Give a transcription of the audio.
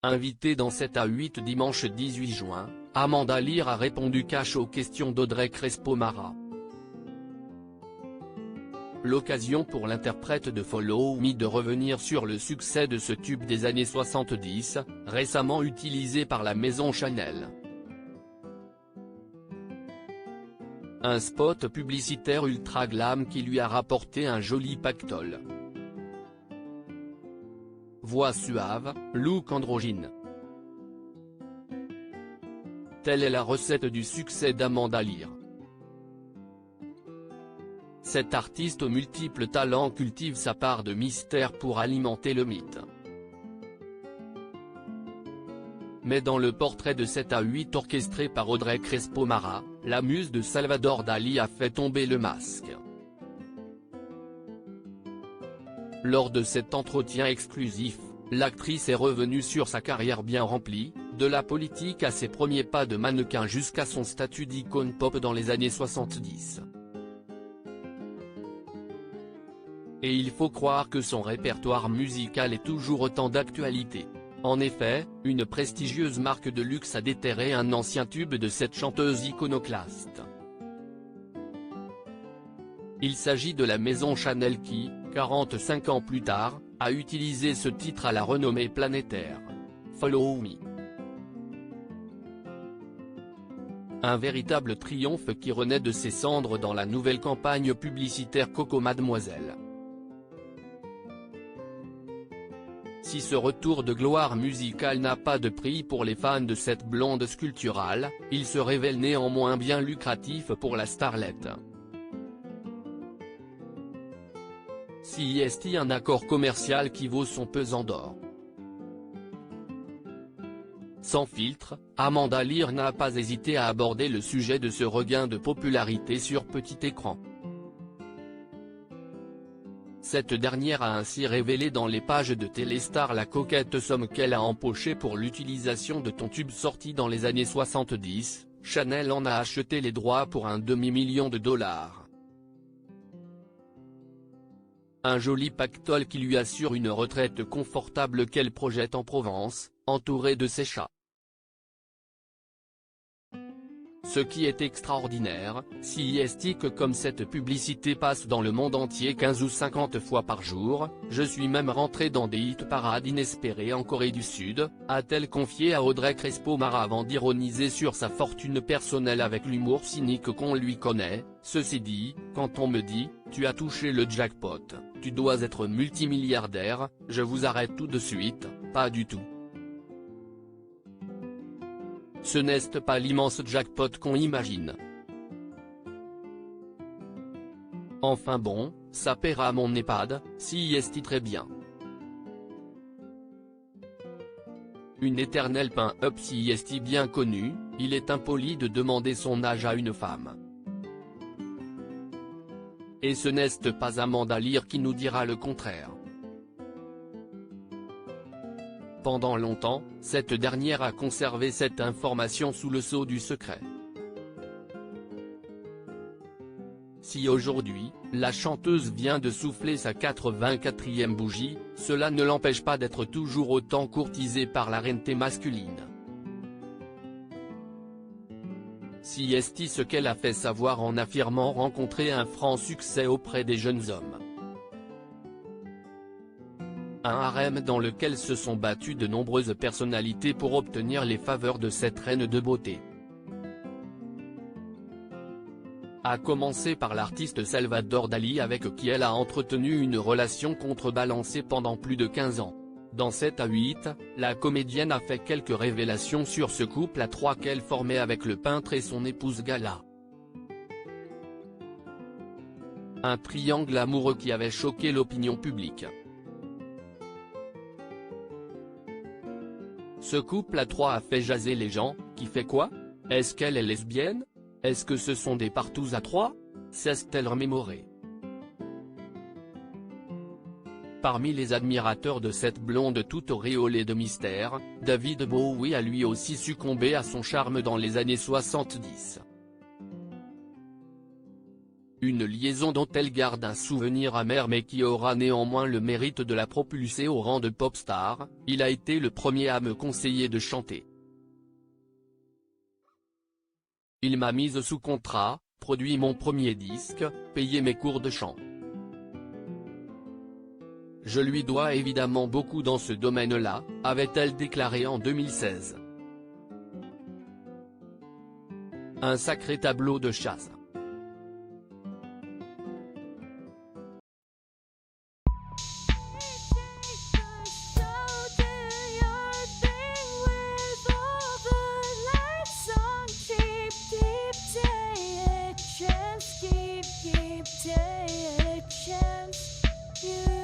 Invitée dans 7 à 8 dimanche 18 juin, Amanda Lear a répondu cash aux questions d'Audrey Crespo-Mara. L'occasion pour l'interprète de Follow Me de revenir sur le succès de ce tube des années 70, récemment utilisé par la maison Chanel. Un spot publicitaire ultra glam qui lui a rapporté un joli pactole. Voix suave, look androgyne. Telle est la recette du succès d'Amanda Lear. Cette artiste aux multiples talents cultive sa part de mystère pour alimenter le mythe. Mais dans le portrait de 7 à 8 orchestré par Audrey Crespo-Mara, la muse de Salvador Dali a fait tomber le masque. Lors de cet entretien exclusif, l'actrice est revenue sur sa carrière bien remplie, de la politique à ses premiers pas de mannequin jusqu'à son statut d'icône pop dans les années 70. Et il faut croire que son répertoire musical est toujours autant d'actualité. En effet, une prestigieuse marque de luxe a déterré un ancien tube de cette chanteuse iconoclaste. Il s'agit de la maison Chanel qui, 45 ans plus tard, a utilisé ce titre à la renommée planétaire. Follow Me. Un véritable triomphe qui renaît de ses cendres dans la nouvelle campagne publicitaire Coco Mademoiselle. Si ce retour de gloire musicale n'a pas de prix pour les fans de cette blonde sculpturale, il se révèle néanmoins bien lucratif pour la starlette. CIST, un accord commercial qui vaut son pesant d'or. Sans filtre, Amanda Lear n'a pas hésité à aborder le sujet de ce regain de popularité sur petit écran. Cette dernière a ainsi révélé dans les pages de Téléstar la coquette somme qu'elle a empochée pour l'utilisation de ton tube sorti dans les années 70, Chanel en a acheté les droits pour un demi-million de dollars. Un joli pactole qui lui assure une retraite confortable qu'elle projette en Provence, entourée de ses chats. Ce qui est extraordinaire, si est que comme cette publicité passe dans le monde entier 15 ou 50 fois par jour, je suis même rentré dans des hit parades inespérés en Corée du Sud, a-t-elle confié à Audrey Crespo-Mara avant d'ironiser sur sa fortune personnelle avec l'humour cynique qu'on lui connaît. Ceci dit, quand on me dit « tu as touché le jackpot, tu dois être multimilliardaire », je vous arrête tout de suite, pas du tout. Ce n'est pas l'immense jackpot qu'on imagine. Enfin bon, ça paiera mon EHPAD, si est très bien. Une éternelle pin-up si est bien connue, il est impoli de demander son âge à une femme. Et ce n'est pas Amanda Lear qui nous dira le contraire. Pendant longtemps, cette dernière a conservé cette information sous le sceau du secret. Si aujourd'hui, la chanteuse vient de souffler sa 84e bougie, cela ne l'empêche pas d'être toujours autant courtisée par la reine masculine. Si est ce qu'elle a fait savoir en affirmant rencontrer un franc succès auprès des jeunes hommes. Un harem dans lequel se sont battues de nombreuses personnalités pour obtenir les faveurs de cette reine de beauté. A commencer par l'artiste Salvador Dali avec qui elle a entretenu une relation contrebalancée pendant plus de 15 ans. Dans 7 à 8, la comédienne a fait quelques révélations sur ce couple à trois qu'elle formait avec le peintre et son épouse Gala. Un triangle amoureux qui avait choqué l'opinion publique. Ce couple à trois a fait jaser les gens, qui fait quoi? Est-ce qu'elle est lesbienne? Est-ce que ce sont des partous à trois? S'est-elle remémorée. Parmi les admirateurs de cette blonde toute auréolée de mystère, David Bowie a lui aussi succombé à son charme dans les années 70. Une liaison dont elle garde un souvenir amer mais qui aura néanmoins le mérite de la propulser au rang de pop star. Il a été le premier à me conseiller de chanter. Il m'a mise sous contrat, produit mon premier disque, payé mes cours de chant. Je lui dois évidemment beaucoup dans ce domaine-là, avait-elle déclaré en 2016. Un sacré tableau de chasse. Keep, keep, take a chance. You